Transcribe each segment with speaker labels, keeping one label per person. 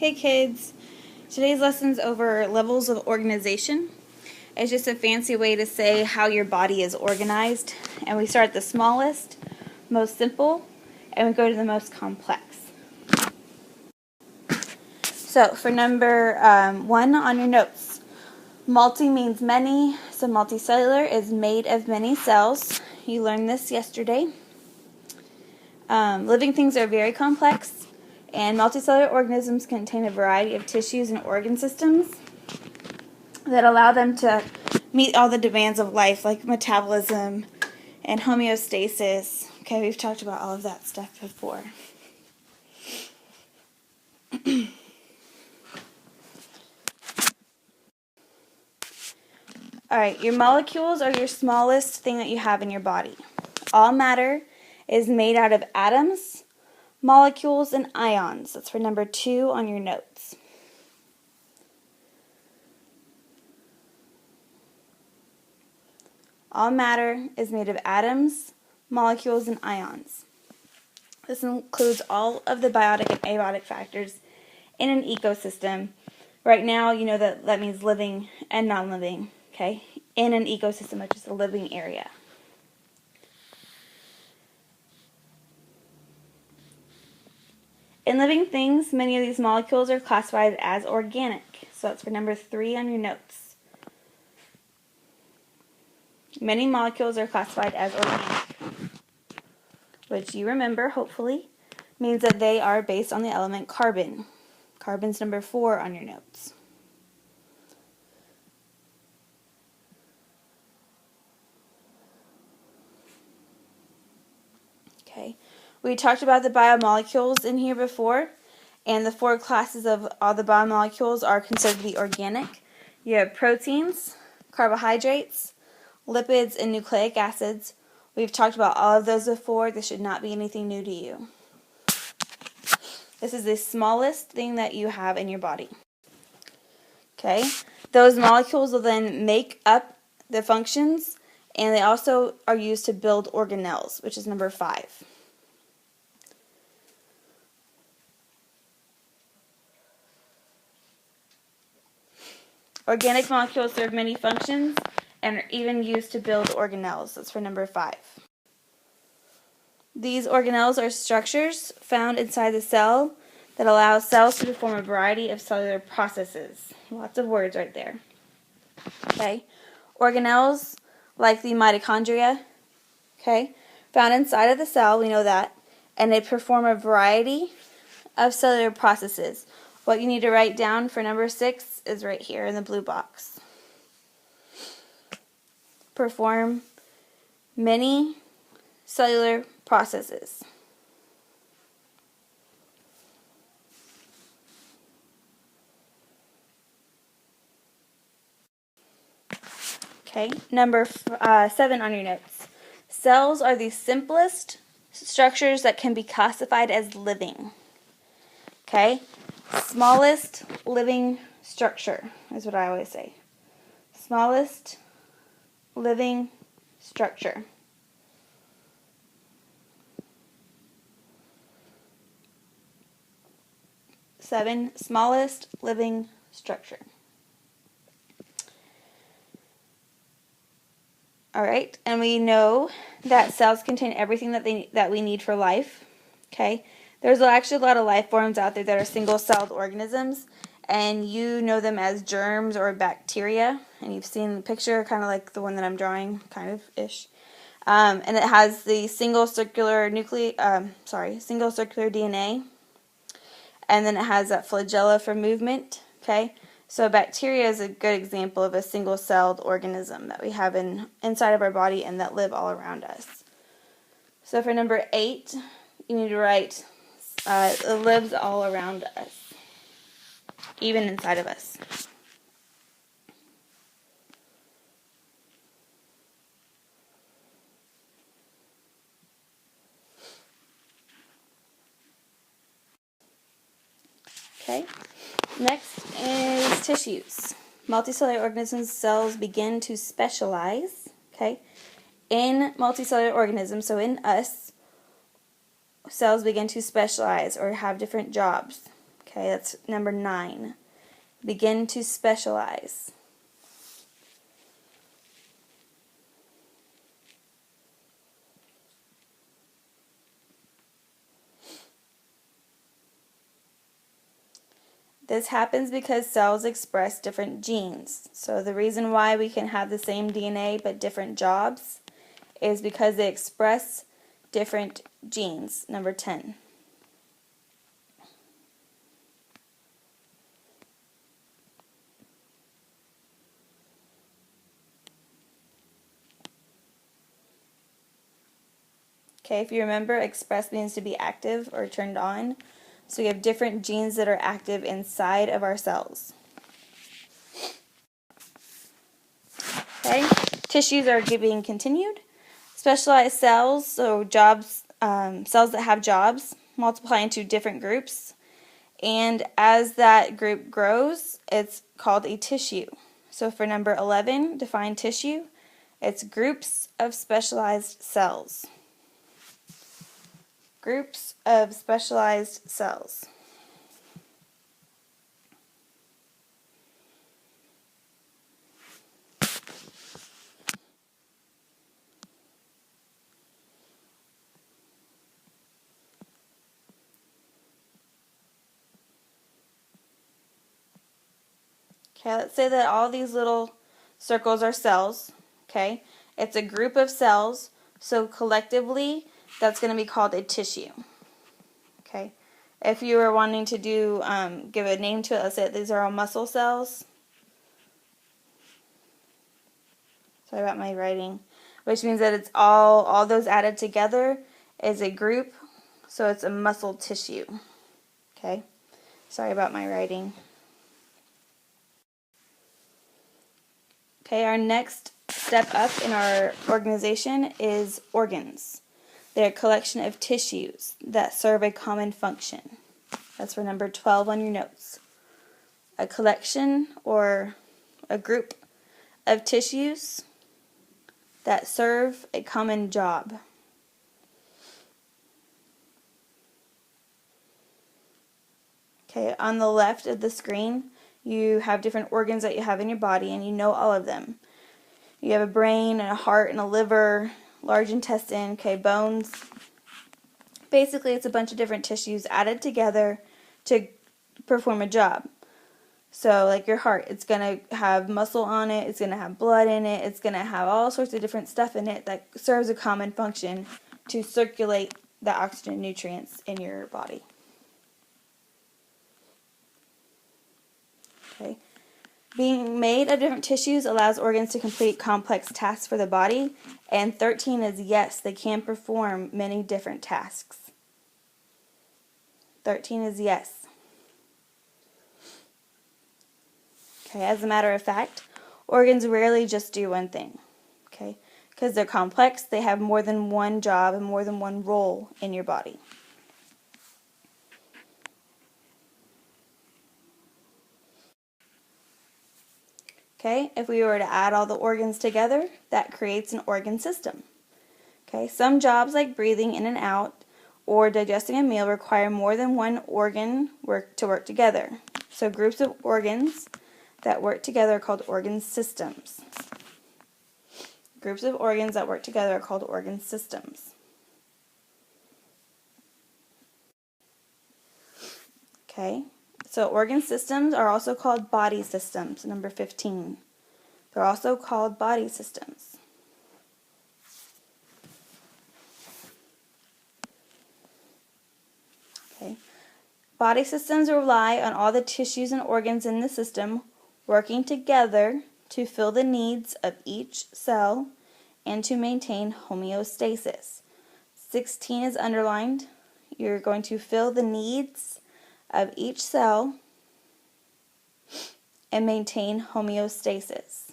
Speaker 1: Hey kids, today's lesson's over levels of organization. It's just a fancy way to say how your body is organized. And we start at the smallest, most simple, and we go to the most complex. So for number 1 on your notes, multi means many, so multicellular is made of many cells. You learned this yesterday. Living things are very complex, and multicellular organisms contain a variety of tissues and organ systems that allow them to meet all the demands of life, like metabolism and homeostasis. Okay, we've talked about all of that stuff before. Alright, your molecules are your smallest thing that you have in your body. All matter is made out of atoms, molecules, and ions. That's for number 2 on your notes. All matter is made of atoms, molecules, and ions. This includes all of the biotic and abiotic factors in an ecosystem. Right now, you know that means living and non-living, okay? In an ecosystem, which is a living area. In living things, many of these molecules are classified as organic. So that's for number 3 on your notes. Many molecules are classified as organic, which you remember, hopefully, means that they are based on the element carbon. Carbon's number 4 on your notes. Okay, we talked about the biomolecules in here before, and the 4 classes of all the biomolecules are considered to be organic. You have proteins, carbohydrates, lipids, and nucleic acids. We've talked about all of those before. This should not be anything new to you. This is the smallest thing that you have in your body. Okay, those molecules will then make up the functions, and they also are used to build organelles, which is number 5. Organic molecules serve many functions and are even used to build organelles. That's for number 5. These organelles are structures found inside the cell that allow cells to perform a variety of cellular processes. Lots of words right there. Okay, organelles like the mitochondria, okay, found inside of the cell, we know that, and they perform a variety of cellular processes. What you need to write down for number 6 is right here in the blue box. Perform many cellular processes. Okay, number 7 on your notes. Cells are the simplest structures that can be classified as living. Okay, smallest living structure is what I always say. Smallest living structure. Seven, smallest living structure. Alright, and we know that cells contain everything that we need for life. Okay, there's actually a lot of life forms out there that are single-celled organisms, and you know them as germs or bacteria, and you've seen the picture, kind of like the one that I'm drawing, kind of-ish. And it has the single circular DNA, and then it has that flagella for movement. Okay, so bacteria is a good example of a single-celled organism that we have inside of our body and that live all around us. So for number 8, you need to write it lives all around us, even inside of us. Okay, next is tissues. Multicellular organisms' cells begin to specialize, okay, in multicellular organisms, so in us, cells begin to specialize or have different jobs, Okay, that's number 9. Begin to specialize. This happens because cells express different genes. So the reason why we can have the same DNA but different jobs is because they express different genes. Number 10. Okay, if you remember, express means to be active or turned on. So we have different genes that are active inside of our cells. Okay, tissues are being continued. Specialized cells, so jobs, cells that have jobs, multiply into different groups. And as that group grows, it's called a tissue. So for number 11, define tissue. It's groups of specialized cells. Groups of specialized cells. Okay, let's say that all these little circles are cells. Okay, it's a group of cells, so collectively that's going to be called a tissue. Okay, if you were wanting to give a name to it, let's say these are all muscle cells. Sorry about my writing. Which means that it's all those added together is a group, so it's a muscle tissue. Okay, sorry about my writing. Okay, our next step up in our organization is organs. They're a collection of tissues that serve a common function. That's for number 12 on your notes. A collection or a group of tissues that serve a common job. Okay, on the left of the screen, you have different organs that you have in your body, and you know all of them. You have a brain and a heart and a liver, large intestine, okay, bones. Basically, it's a bunch of different tissues added together to perform a job. So, like your heart, it's going to have muscle on it, it's going to have blood in it, it's going to have all sorts of different stuff in it that serves a common function to circulate the oxygen nutrients in your body. Okay. Being made of different tissues allows organs to complete complex tasks for the body, and 13 is yes, they can perform many different tasks. 13 is yes. Okay, as a matter of fact, organs rarely just do one thing, okay? Because they're complex, they have more than one job and more than one role in your body. Okay, if we were to add all the organs together, that creates an organ system. Okay, some jobs like breathing in and out or digesting a meal require more than one organ to work together. So groups of organs that work together are called organ systems. Groups of organs that work together are called organ systems. Okay, so organ systems are also called body systems, number 15. They're also called body systems. Okay. Body systems rely on all the tissues and organs in the system working together to fill the needs of each cell and to maintain homeostasis. 16 is underlined. You're going to fill the needs of each cell and maintain homeostasis.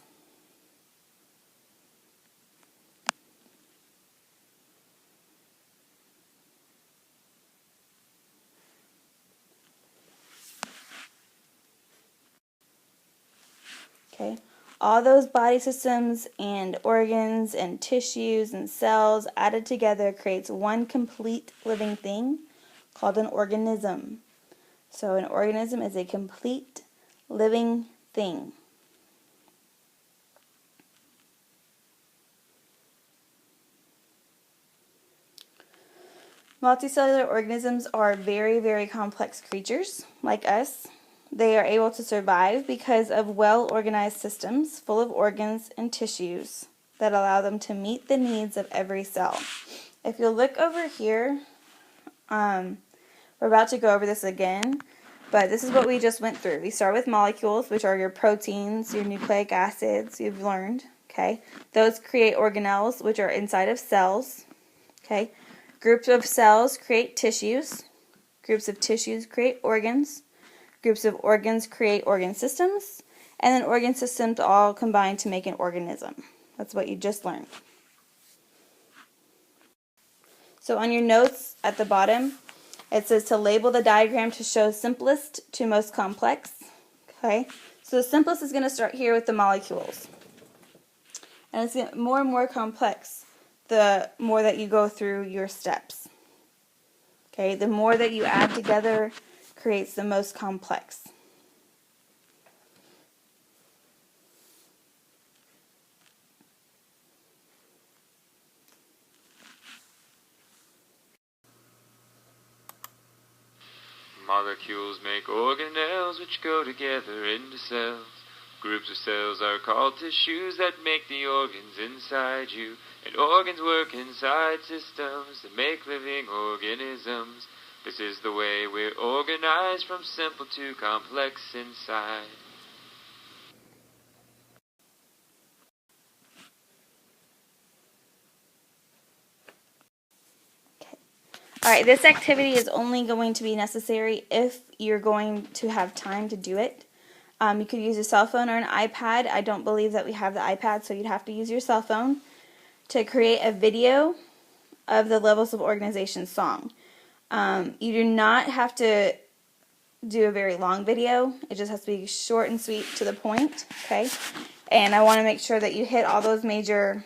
Speaker 1: Okay, all those body systems and organs and tissues and cells added together creates one complete living thing called an organism. So an organism is a complete living thing. Multicellular organisms are very, very complex creatures like us. They are able to survive because of well-organized systems full of organs and tissues that allow them to meet the needs of every cell. If you'll look over here, we're about to go over this again, but this is what we just went through. We start with molecules, which are your proteins, your nucleic acids, you've learned, okay? Those create organelles, which are inside of cells, okay? Groups of cells create tissues. Groups of tissues create organs. Groups of organs create organ systems. And then organ systems all combine to make an organism. That's what you just learned. So on your notes at the bottom, it says to label the diagram to show simplest to most complex. Okay, so the simplest is going to start here with the molecules. And it's getting more and more complex the more that you go through your steps. Okay, the more that you add together creates the most complex.
Speaker 2: Molecules make organelles which go together into cells. Groups of cells are called tissues that make the organs inside you. And organs work inside systems that make living organisms. This is the way we're organized, from simple to complex inside.
Speaker 1: Alright, this activity is only going to be necessary if you're going to have time to do it. You could use a cell phone or an iPad. I don't believe that we have the iPad, so you'd have to use your cell phone to create a video of the Levels of Organization song. You do not have to do a very long video. It just has to be short and sweet to the point, okay? And I want to make sure that you hit all those major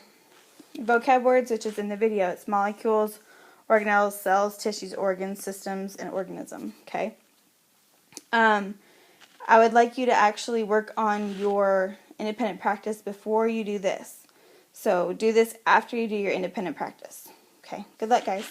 Speaker 1: vocab words, which is in the video. It's molecules, organelles, cells, tissues, organs, systems, and organism, okay? I would like you to actually work on your independent practice before you do this. So do this after you do your independent practice. Okay, good luck, guys.